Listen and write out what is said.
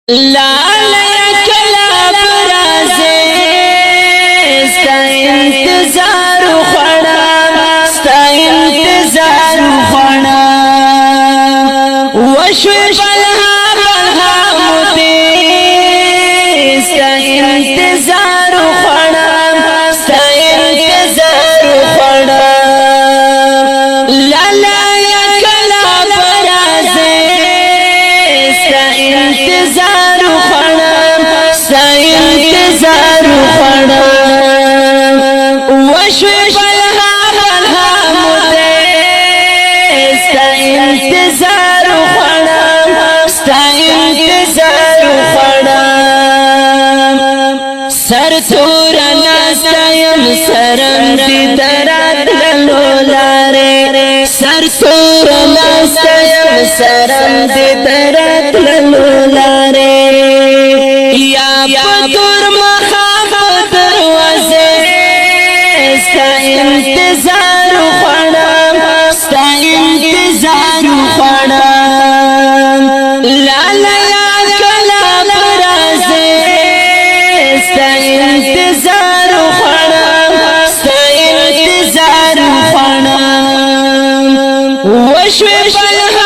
لالا کلا برازه ستا انتظار خوڑا ستا انتظار خوڑا وشوی بلها مدی ستا انتظار خوڑا ستا انتظار خوڑا لالا کلا برازه ستا انتظار خوڑا ستا انتظار خوڑا وشوی بلها مدی ستا انتظار خوڑا ستا انتظار خوڑا سر تورا ناستایم سرم دی درات لولاره سر تورا ناستایم سرم دی درات لولاره یا پتور مخاب دروازه ستا انتظار خوڑا ستا انتظار خوڑا لالا یا کلا برازه ستا انتظار خوڑا ستا انتظار خوڑا وشوی بلها